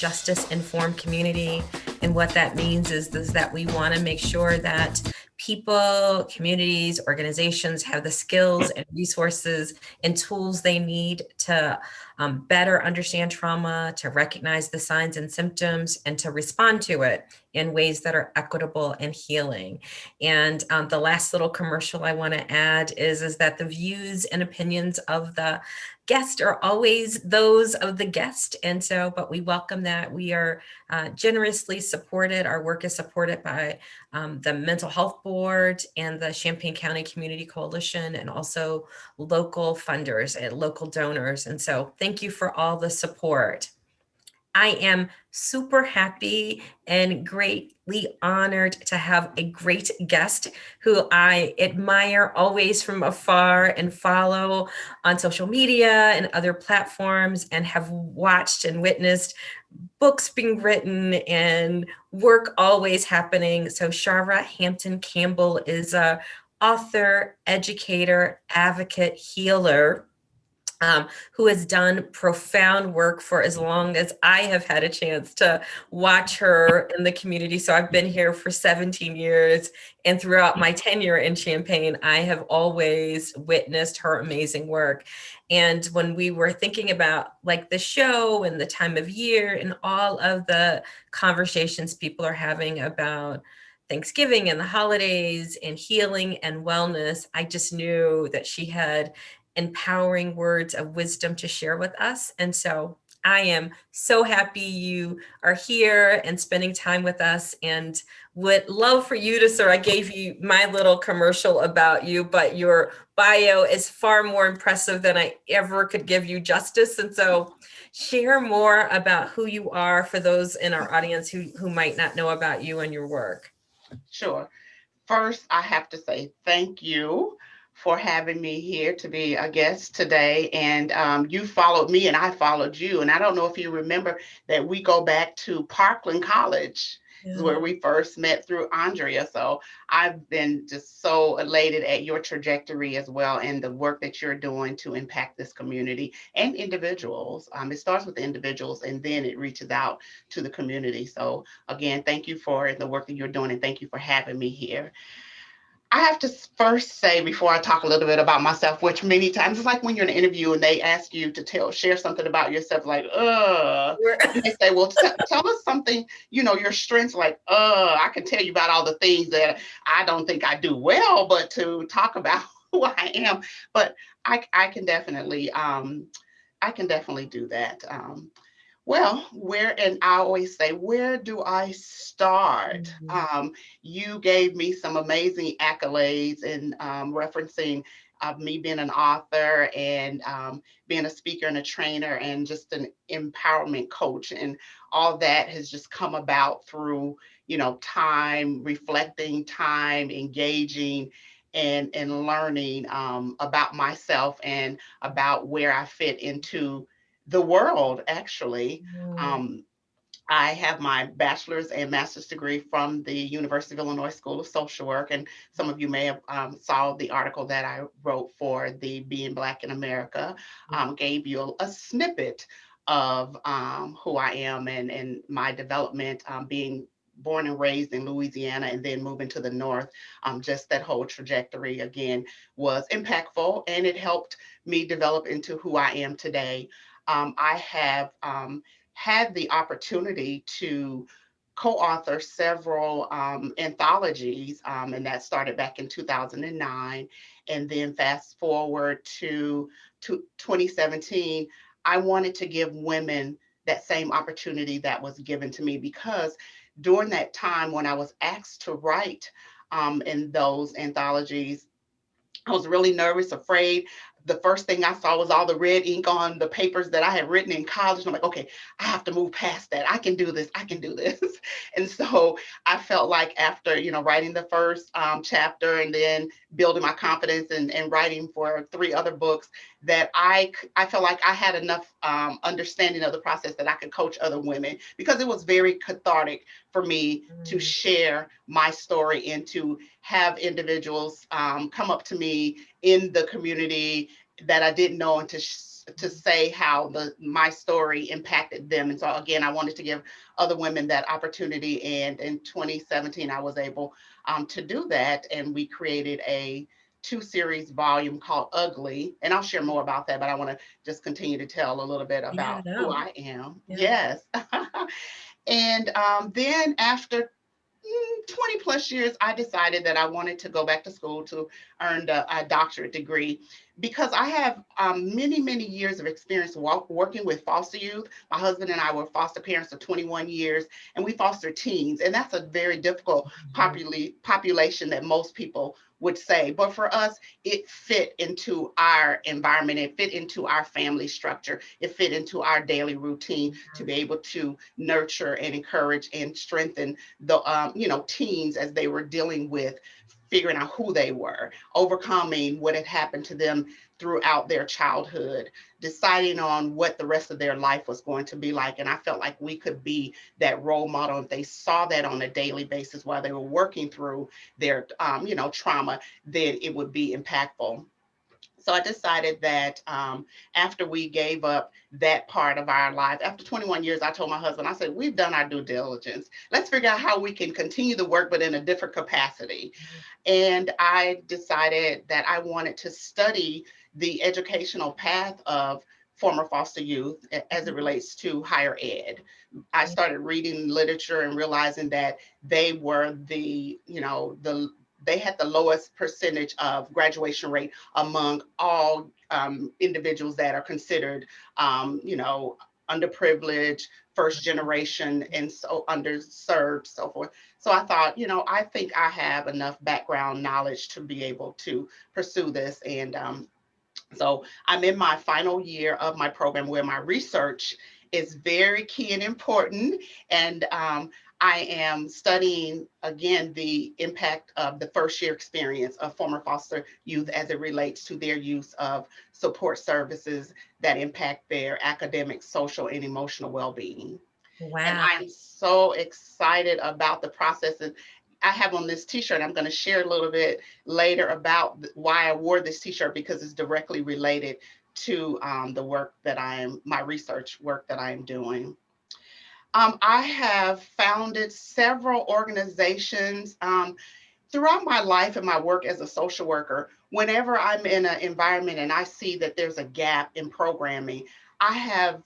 justice-informed community. And what that means is that we want to make sure that people, communities, organizations have the skills and resources and tools they need to better understand trauma, to recognize the signs and symptoms, and to respond to it in ways that are equitable and healing. And the last little commercial I want to add is that the views and opinions of the guest are always those of the guest. And so, but we welcome that. We are generously supported. Our work is supported by the Mental Health Board and the Champaign County Community Coalition, and also local funders and local donors. And so thank you for all the support. I am super happy and greatly honored to have a great guest who I admire always from afar and follow on social media and other platforms, and have watched and witnessed books being written and work always happening. So Sharva Hampton-Campbell is a author, educator, advocate, healer, who has done profound work for as long as I have had a chance to watch her in the community. So I've been here for 17 years, and throughout my tenure in Champaign, I have always witnessed her amazing work. And when we were thinking about like the show and the time of year and all of the conversations people are having about Thanksgiving and the holidays and healing and wellness, I just knew that she had empowering words of wisdom to share with us. And so I am so happy you are here and spending time with us, and would love for you to, sir, I gave you my little commercial about you, but your bio is far more impressive than I ever could give you justice. And so share more about who you are for those in our audience who might not know about you and your work. Sure. First, I have to say thank you for having me here to be a guest today. And you followed me and I followed you. And I don't know if you remember that we go back to Parkland College, is Yeah. where we first met through Andrea. So I've been just so elated at your trajectory as well, and the work that you're doing to impact this community and individuals. It starts with the individuals and then it reaches out to the community. So again, thank you for the work that you're doing, and thank you for having me here. I have to first say, before I talk a little bit about myself, which many times it's like when you're in an interview and they ask you to share something about yourself, like, and they say, well, tell us something, your strengths, like, I can tell you about all the things that I don't think I do well, but to talk about who I am. But I can definitely, do that. Well, and I always say, where do I start? Mhm. You gave me some amazing accolades in referencing me being an author and being a speaker and a trainer and just an empowerment coach. And all that has just come about through, time, reflecting, time, engaging, and learning about myself and about where I fit into the world, actually. Mhm. Um, I have my bachelor's and master's degree from the University of Illinois School of Social Work, and some of you may have saw the article that I wrote for the Being Black in America. Gave you a snippet of who I am and my development, being born and raised in Louisiana and then moving to the North. Just that whole trajectory again was impactful, and it helped me develop into who I am today. I have had the opportunity to co-author several anthologies, and that started back in 2009. And then fast forward to 2017, I wanted to give women that same opportunity that was given to me, because during that time when I was asked to write in those anthologies, I was really nervous, afraid. The first thing I saw was all the red ink on the papers that I had written in college. And I'm like, okay, I have to move past that. I can do this. I can do this. And so I felt like after, writing the first chapter and then building my confidence and writing for 3 other books, that I felt like I had enough understanding of the process that I could coach other women, because it was very cathartic for me to Mhm. share my story and to have individuals come up to me in the community that I didn't know, and to to say how my story impacted them. And so again, I wanted to give other women that opportunity. And in 2017, I was able to do that. And we created a 2 series volume called Ugly. And I'll share more about that, but I want to just continue to tell a little bit Yeah, about who no. I am. Yeah. Yes. And then after 20 plus years, I decided that I wanted to go back to school to earn a doctorate degree because I have many, many years of experience working with foster youth. My husband and I were foster parents for 21 years, and we foster teens. And that's a very difficult Mhm. population that most people would say. But for us, it fit into our environment, it fit into our family structure, it fit into our daily routine to be able to nurture and encourage and strengthen the teens as they were dealing with figuring out who they were, overcoming what had happened to them throughout their childhood, deciding on what the rest of their life was going to be like. And I felt like we could be that role model. If they saw that on a daily basis while they were working through their trauma, then it would be impactful. So I decided that after we gave up that part of our life, after 21 years, I told my husband, I said, we've done our due diligence. Let's figure out how we can continue the work, but in a different capacity. And I decided that I wanted to study the educational path of former foster youth as it relates to higher ed. I Yeah. started reading literature and realizing that they were they had the lowest percentage of graduation rate among all individuals that are considered, underprivileged, first generation, and so underserved, so forth. So I thought, I think I have enough background knowledge to be able to pursue this. And so I'm in my final year of my program where my research is very key and important. And I am studying again the impact of the first year experience of former foster youth as it relates to their use of support services that impact their academic, social, and emotional well being. And Wow. I'm so excited about the processes. I have on this t-shirt. I'm going to share a little bit later about why I wore this t-shirt because it's directly related to the work that my research work that I am doing. I have founded several organizations throughout my life and my work as a social worker. Whenever I'm in an environment and I see that there's a gap in programming, I have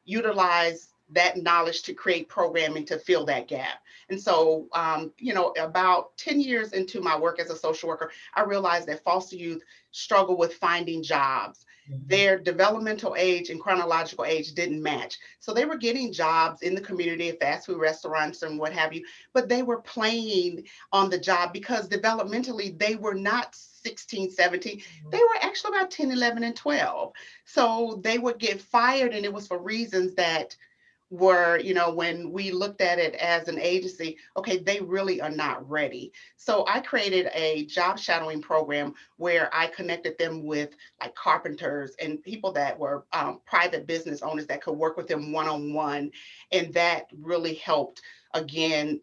utilized that knowledge to create programming to fill that gap. And so, about 10 years into my work as a social worker, I realized that foster youth struggle with finding jobs. Mhm. Their developmental age and chronological age didn't match. So they were getting jobs in the community, fast food restaurants and what have you, but they were playing on the job because developmentally they were not 16, 17. They were actually about 10, 11, and 12. So they would get fired, and it was for reasons that were, when we looked at it as an agency, okay, they really are not ready. So I created a job shadowing program where I connected them with like carpenters and people that were private business owners that could work with them one on one. And that really helped again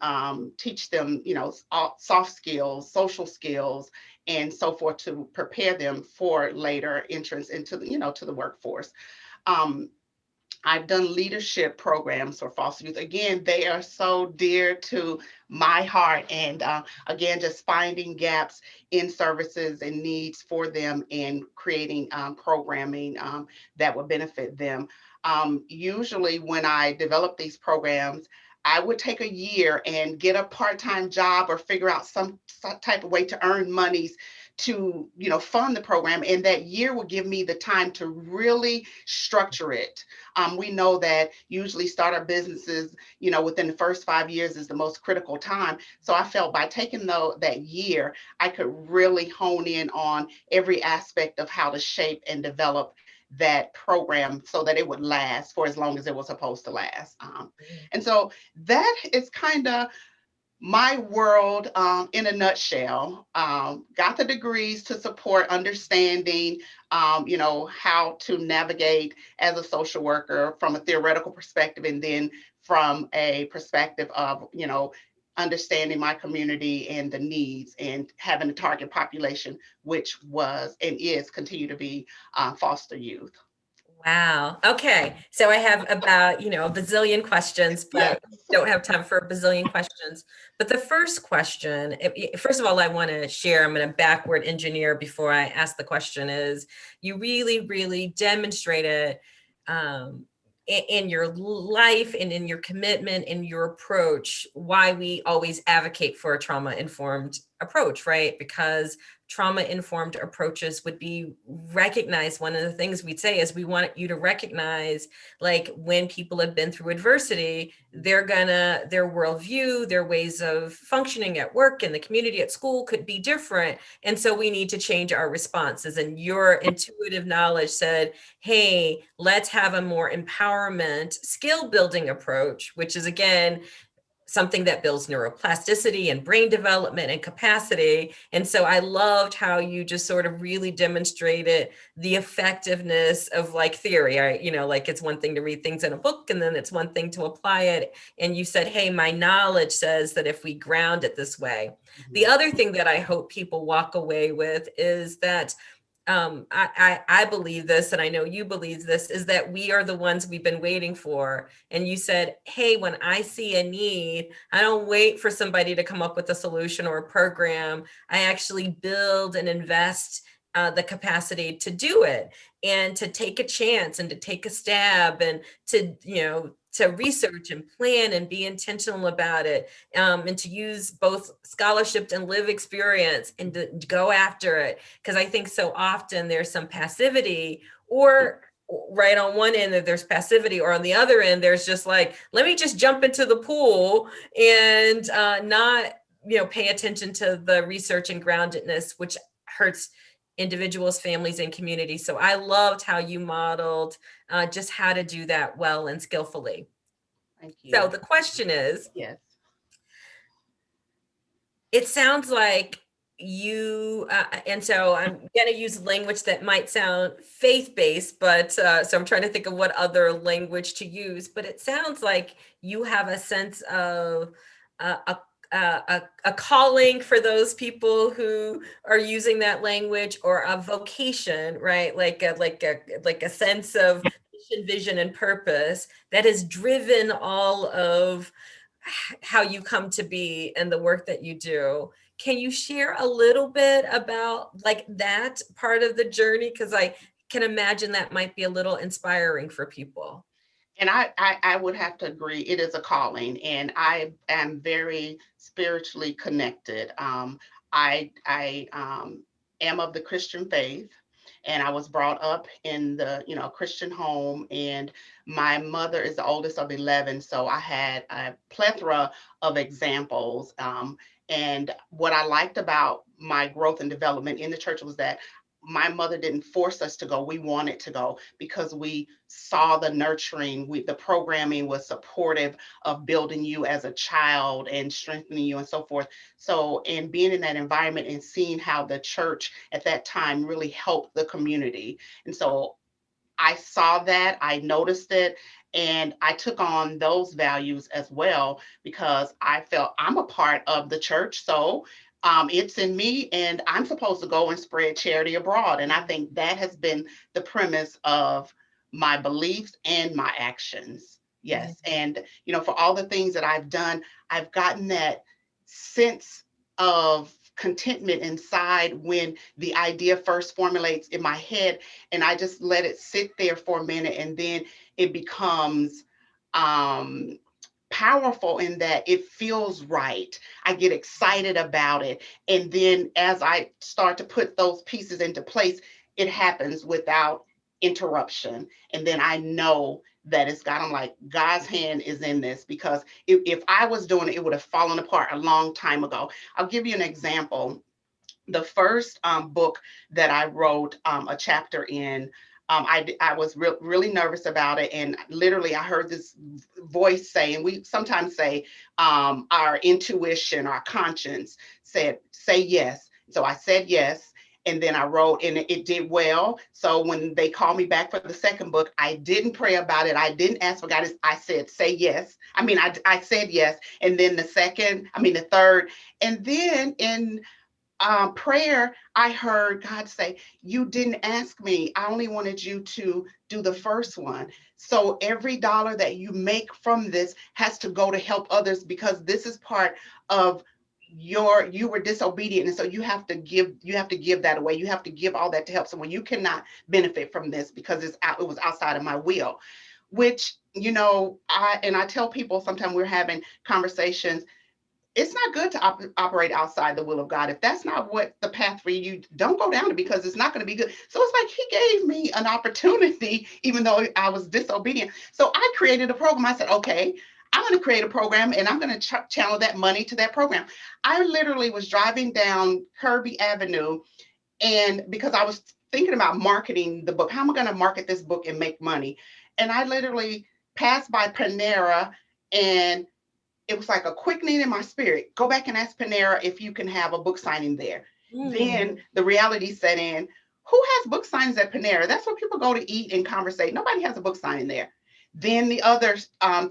teach them soft skills, social skills, and so forth to prepare them for later entrance into to the workforce. um, I've done leadership programs for foster youth. Again, they are so dear to my heart. And again, just finding gaps in services and needs for them and creating programming that would benefit them. Usually, when I develop these programs, I would take a year and get a part-time job or figure out some type of way to earn monies to fund the program, and that year will give me the time to really structure it. We know that usually startup businesses, within the first 5 years is the most critical time. So I felt by taking that year, I could really hone in on every aspect of how to shape and develop that program so that it would last for as long as it was supposed to last. And so that is kind of my world in a nutshell. Got the degrees to support understanding, how to navigate as a social worker from a theoretical perspective, and then from a perspective of, understanding my community and the needs and having a target population, which was and is continue to be foster youth. Wow. Okay. So I have about, a bazillion questions, Yes. but don't have time for a bazillion questions. But the first question, first of all, I want to share, I'm going to backward engineer before I ask the question is you really, really demonstrated in your life and in your commitment and your approach, why we always advocate for a trauma-informed approach, right? Because trauma-informed approaches would be recognized. One of the things we'd say is we want you to recognize, like, when people have been through adversity, their worldview, their ways of functioning at work, in the community, at school could be different. And so we need to change our responses. And your intuitive knowledge said, hey, let's have a more empowerment, skill building approach, which is, again, something that builds neuroplasticity and brain development and capacity. And so I loved how you just sort of really demonstrated the effectiveness of, like, theory. Like, it's one thing to read things in a book, and then it's one thing to apply it. And you said, hey, my knowledge says that if we ground it this way. The other thing that I hope people walk away with is that I believe this, and I know you believe this, is that we are the ones we've been waiting for. And you said, hey, when I see a need, I don't wait for somebody to come up with a solution or a program. I actually build and invest the capacity to do it, and to take a chance, and to take a stab, and to research and plan and be intentional about it, and to use both scholarship and live experience, and to go after it. Because I think so often there's some passivity, or right on one end there's passivity, or on the other end there's just like, let me just jump into the pool and not pay attention to the research and groundedness, which hurts individuals, families, and communities. So I loved how you modeled just how to do that well and skillfully. Thank So you. the question is, Yes. it sounds like you and so I'm going to use language that might sound faith-based, but so I'm trying to think of what other language to use, but it sounds like you have a sense of a calling for those people who are using that language, or a vocation, right? Like a sense of mission, vision, and purpose that has driven all of how you come to be and the work that you do. Can you share a little bit about, like, that part of the journey? Because I can imagine that might be a little inspiring for people. And I would have to agree, it is a calling, and I am very spiritually connected. I am of the Christian faith, and I was brought up in the Christian home, and my mother is the oldest of 11, so I had a plethora of examples. And what I liked about my growth and development in the church was that my mother didn't force us to go. We wanted to go because we saw the nurturing. The programming was supportive of building you as a child and strengthening you and so forth. So, and being in that environment and seeing how the church at that time really helped the community. And so I saw that, I noticed it, and I took on those values as well because I felt I'm a part of the church. So it's in me, and I'm supposed to go and spread charity abroad. And I think that has been the premise of my beliefs and my actions. Yeah. Yes. And, for all the things that I've done, I've gotten that sense of contentment inside when the idea first formulates in my head, and I just let it sit there for a minute, and then it becomes um, powerful in that it feels right. I get excited about it. And then as I start to put those pieces into place, it happens without interruption. And then I know that it's God. I'm like, God's hand is in this, because if I was doing it, it would have fallen apart a long time ago. I'll give you an example. The first book that I wrote a chapter in, I was really nervous about it. And literally, I heard this voice saying, we sometimes say our intuition, our conscience said, say yes. So I said yes. And then I wrote, and it did well. So when they called me back for the second book, I didn't pray about it. I didn't ask for guidance. I said, say yes. I said yes. And then the third. And then in Prayer, I heard God say, you didn't ask me. I only wanted you to do the first one. So every dollar that you make from this has to go to help others, because this is part of you were disobedient, and so you have to give that away. You have to give all that to help someone. You cannot benefit from this because it was outside of my will. Which, I tell people, sometimes we're having conversations, it's not good to operate outside the will of God. If that's not what the path for you, don't go down it, because it's not going to be good. So it's like he gave me an opportunity, even though I was disobedient. So I created a program. I said, okay, I'm going to create a program, and I'm going to channel that money to that program. I literally was driving down Kirby Avenue, and because I was thinking about marketing the book, how am I going to market this book and make money? And I literally passed by Panera, and it was like a quickening in my spirit. Go back and ask Panera if you can have a book signing there. Then the reality set in. Who has book signings at Panera? That's where people go to eat and conversate. Nobody has a book signing there. Then the other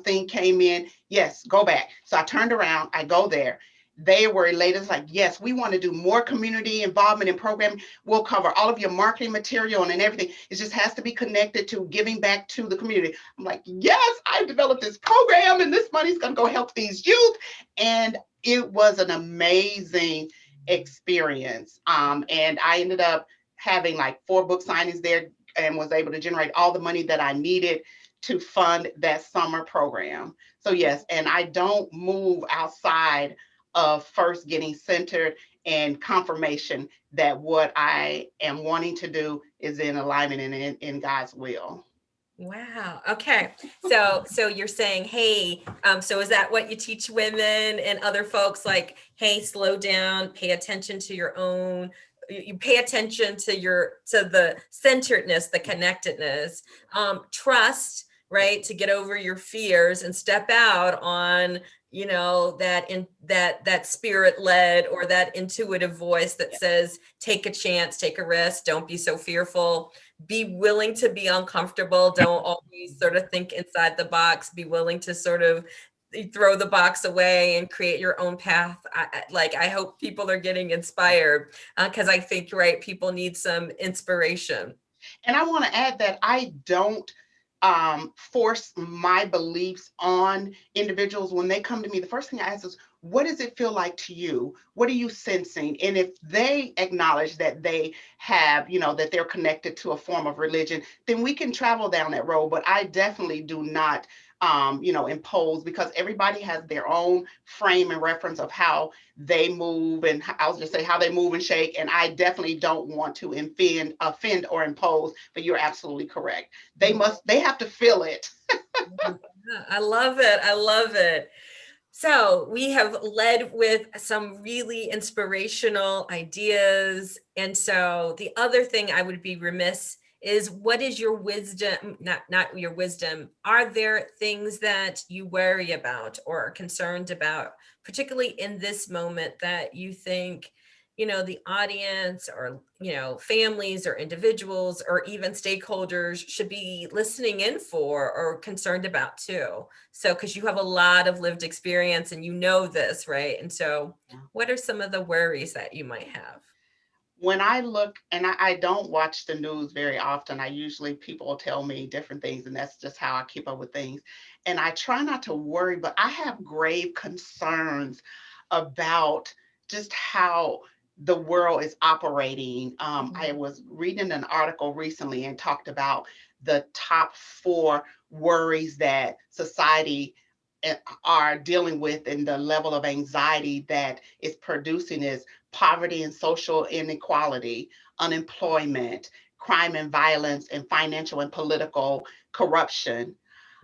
thing came in. Yes, go back. So I turned around. I go there. They were elated. It's like, yes, we want to do more community involvement in programming. We'll cover all of your marketing material and everything. It just has to be connected to giving back to the community. I'm like, yes, I developed this program, and this money's going to go help these youth. And it was an amazing experience. And I ended up having like 4 book signings there, and was able to generate all the money that I needed to fund that summer program. So yes, and I don't move outside of first getting centered and confirmation that what I am wanting to do is in alignment and in God's will. Wow. Okay. So you're saying, hey, so is that what you teach women and other folks, like, hey, slow down, pay attention to your own, you pay attention to the centeredness, the connectedness, trust, right? To get over your fears and step out on, that spirit led or that intuitive voice that says, take a chance, take a risk, don't be so fearful, be willing to be uncomfortable, don't always sort of think inside the box, be willing to sort of throw the box away and create your own path. I hope people are getting inspired, because I think, right, people need some inspiration. And I want to add that I don't force my beliefs on individuals. When they come to me, the first thing I ask is, what does it feel like to you? What are you sensing? And if they acknowledge that they have, that they're connected to a form of religion, then we can travel down that road. But I definitely do not impose, because everybody has their own frame and reference of how they move, and I'll just say how they move and shake. And I definitely don't want to offend or impose, but you're absolutely correct. They have to feel it. I love it. I love it. So we have led with some really inspirational ideas. And so the other thing I would be remiss is, what is your wisdom, not your wisdom, are there things that you worry about or are concerned about, particularly in this moment, that you think, the audience or, families or individuals or even stakeholders should be listening in for or concerned about too? So, because you have a lot of lived experience and this, right? And so, what are some of the worries that you might have? When I look, and I don't watch the news very often, people will tell me different things, and that's just how I keep up with things. And I try not to worry, but I have grave concerns about just how the world is operating. I was reading an article recently and talked about the top 4 worries that society are dealing with, and the level of anxiety that is producing is poverty and social inequality, unemployment, crime and violence, and financial and political corruption.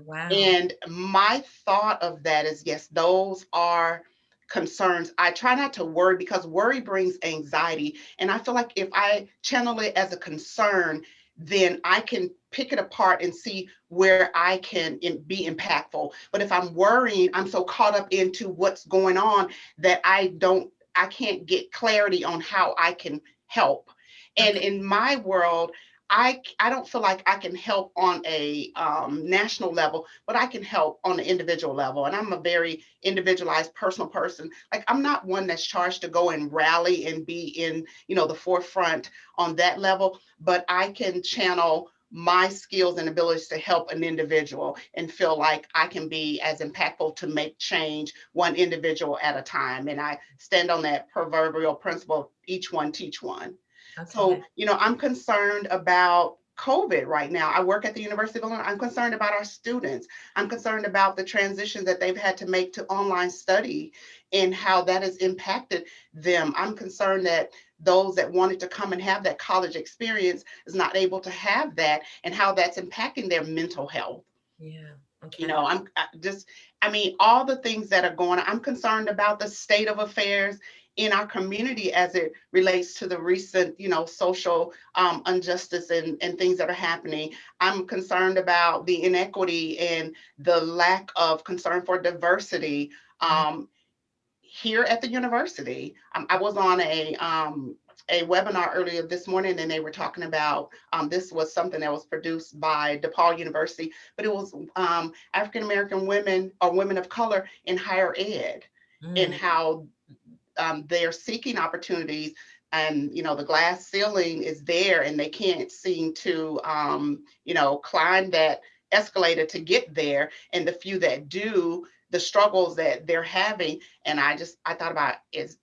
Wow. And my thought of that is, yes, those are concerns. I try not to worry, because worry brings anxiety. And I feel like if I channel it as a concern, then I can pick it apart and see where I can be impactful. But if I'm worrying, I'm so caught up into what's going on that I can't get clarity on how I can help. And Okay. in my world, I don't feel like I can help on a national level, but I can help on the individual level. And I'm a very individualized, personal person. Like I'm not one that's charged to go and rally and be in, the forefront on that level, but I can channel my skills and abilities to help an individual and feel like I can be as impactful to make change one individual at a time. And I stand on that proverbial principle, each one teach one. So, Okay. I'm concerned about COVID right now. I work at the University of Illinois. I'm concerned about our students. I'm concerned about the transition that they've had to make to online study and how that has impacted them. I'm concerned that those that wanted to come and have that college experience is not able to have that and how that's impacting their mental health. Yeah. You Okay. know, I'm just, I mean, all the things that are going on. I'm concerned about the state of affairs in our community as it relates to the recent, social injustice and things that are happening. I'm concerned about the inequity and the lack of concern for diversity. Mm, Here at the university. I was on a webinar earlier this morning, and they were talking about this was something that was produced by DePaul University, but it was African American women or women of color in higher ed, and mm, how they're seeking opportunities. And the glass ceiling is there, and they can't seem to climb that escalator to get there. And the few that do, the struggles that they're having. And I thought about, is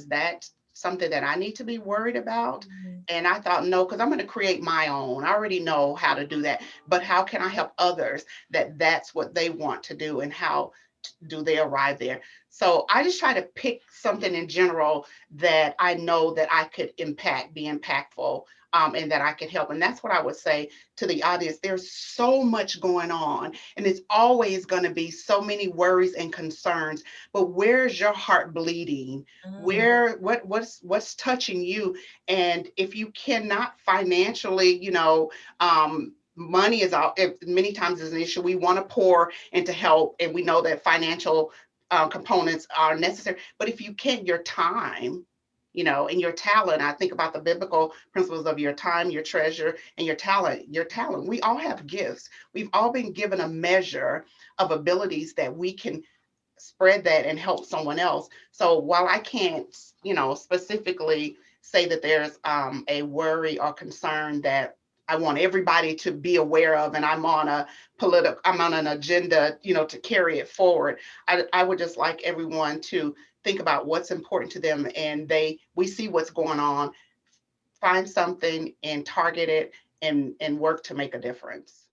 that something that I need to be worried about? mm, And I thought, no, because I'm going to create my own. I already know how to do that. But how can I help others that that's what they want to do, and how do they arrive there? So I just try to pick something in general that I know that I could be impactful, and that I could help. And that's what I would say to the audience. There's so much going on, and it's always going to be so many worries and concerns. But where's your heart bleeding? mm, What's touching you? And if you cannot financially, money is all, many times is an issue. We want to pour into help, and we know that financial components are necessary. But if you can't, your time, and your talent, I think about the biblical principles of your time, your treasure, and your talent. Your talent. We all have gifts. We've all been given a measure of abilities that we can spread that and help someone else. So while I can't, specifically say that there's a worry or concern that I want everybody to be aware of, and I'm on an agenda, to carry it forward. I would just like everyone to think about what's important to them, and we see what's going on, find something and target it, and work to make a difference.